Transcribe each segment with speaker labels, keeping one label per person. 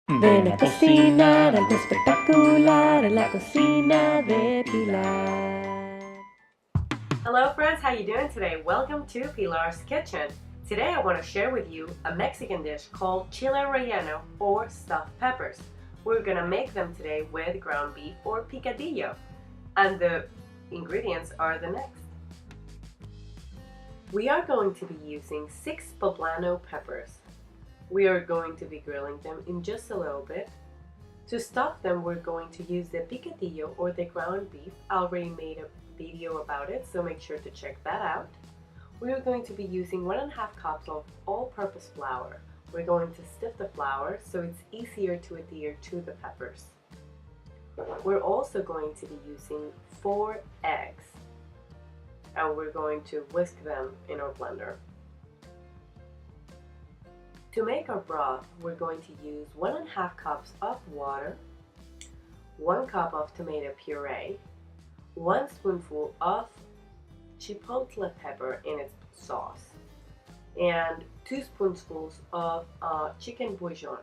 Speaker 1: Ven a cocinar algo espectacular en la cocina de Pilar.
Speaker 2: Hello friends, how you doing today? Welcome to Pilar's Kitchen. Today I want to share with you a Mexican dish called chile relleno or stuffed peppers. We're gonna make them today with ground beef or picadillo. And the ingredients are the next. We are going to be using 6 poblano peppers. We are going to be grilling them in just a little bit. To stuff them, we're going to use the picadillo or the ground beef. I already made a video about it, so make sure to check that out. We are going to be using 1.5 cups of all-purpose flour. We're going to stiff the flour so it's easier to adhere to the peppers. We're also going to be using 4 eggs, and we're going to whisk them in our blender. To make our broth, we're going to use 1.5 cups of water, 1 cup of tomato puree, 1 spoonful of chipotle pepper in its sauce, and 2 spoonfuls of chicken bouillon.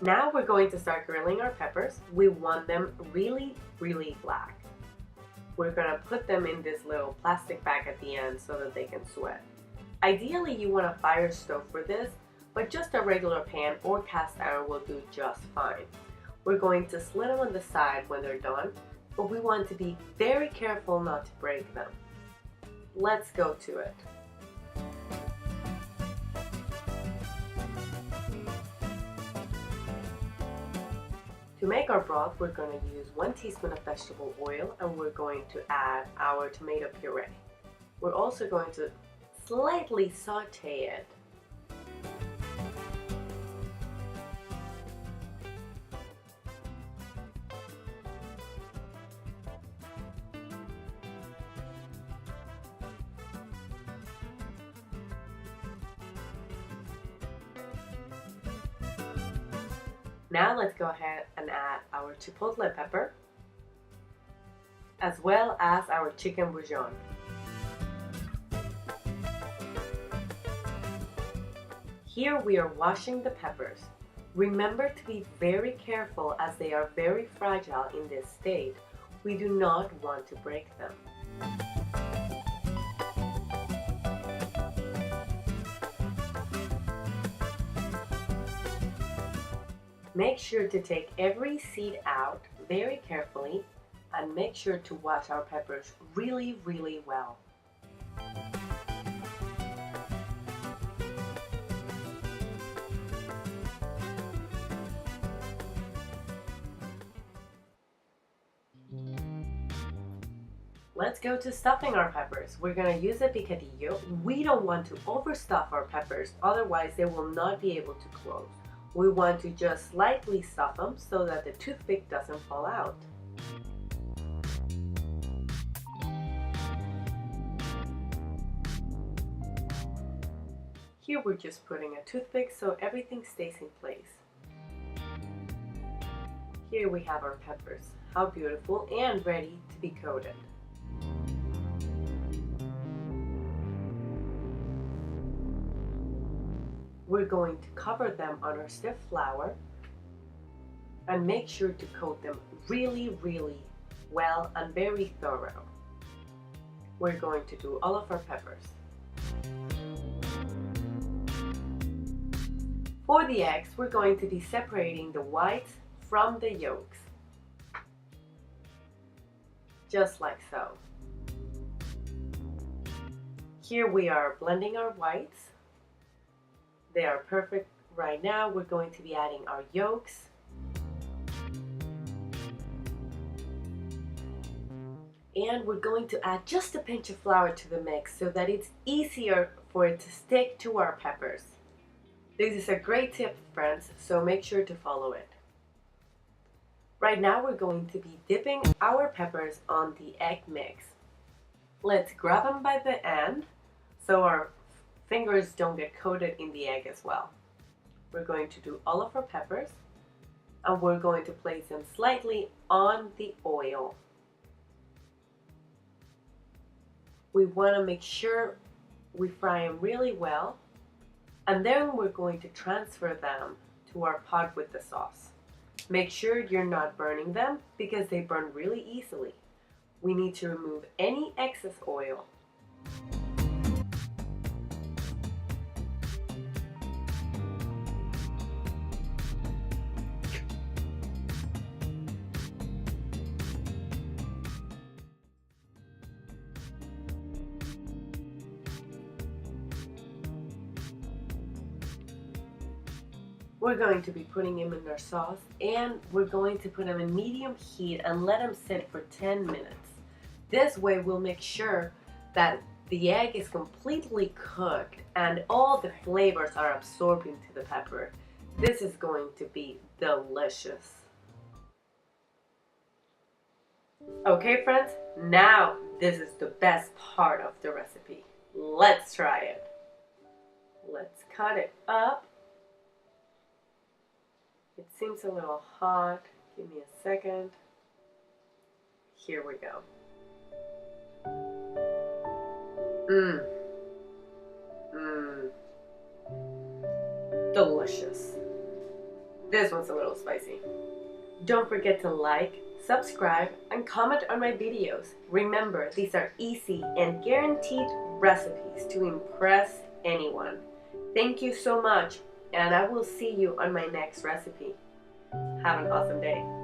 Speaker 2: Now we're going to start grilling our peppers. We want them really black. We're gonna put them in this little plastic bag at the end so that they can sweat. Ideally, you want a fire stove for this, but just a regular pan or cast iron will do just fine. We're going to slit them on the side when they're done, but we want to be very careful not to break them. Let's go to it. To make our broth, we're going to use 1 teaspoon of vegetable oil, and we're going to add our tomato puree. We're also going to slightly saute it. Now let's go ahead and add our chipotle pepper, as well as our chicken bouillon. Here we are washing the peppers. Remember to be very careful as they are very fragile in this state. We do not want to break them. Make sure to take every seed out very carefully and make sure to wash our peppers really well. Let's go to stuffing our peppers. We're going to use a picadillo. We don't want to overstuff our peppers, otherwise they will not be able to close. We want to just slightly stuff them so that the toothpick doesn't fall out. Here we're just putting a toothpick so everything stays in place. Here we have our peppers. How beautiful, and ready to be coated. We're going to cover them on our stiff flour and make sure to coat them really well and very thorough. We're going to do all of our peppers. For the eggs, we're going to be separating the whites from the yolks, just like so. Here we are blending our whites. They are perfect right now. We're going to be adding our yolks. And we're going to add just a pinch of flour to the mix so that it's easier for it to stick to our peppers. This is a great tip, friends, so make sure to follow it. Right now we're going to be dipping our peppers on the egg mix. Let's grab them by the end so our fingers don't get coated in the egg as well. We're going to do all of our peppers, and we're going to place them slightly on the oil. We want to make sure we fry them really well And then we're going to transfer them to our pot with the sauce. Make sure you're not burning them because they burn really easily. We need to remove any excess oil. We're going to be putting them in our sauce, and we're going to put them in medium heat and let them sit for 10 minutes. This way we'll make sure that the egg is completely cooked and all the flavors are absorbed into the pepper. This is going to be delicious. Okay friends, now this is the best part of the recipe. Let's try it. Let's cut it up. It seems a little hot. Give me a second. Here we go. Delicious. This one's a little spicy. Don't forget to like, subscribe, and comment on my videos. Remember, these are easy and guaranteed recipes to impress anyone. Thank you so much, and I will see you on my next recipe. Have an awesome day.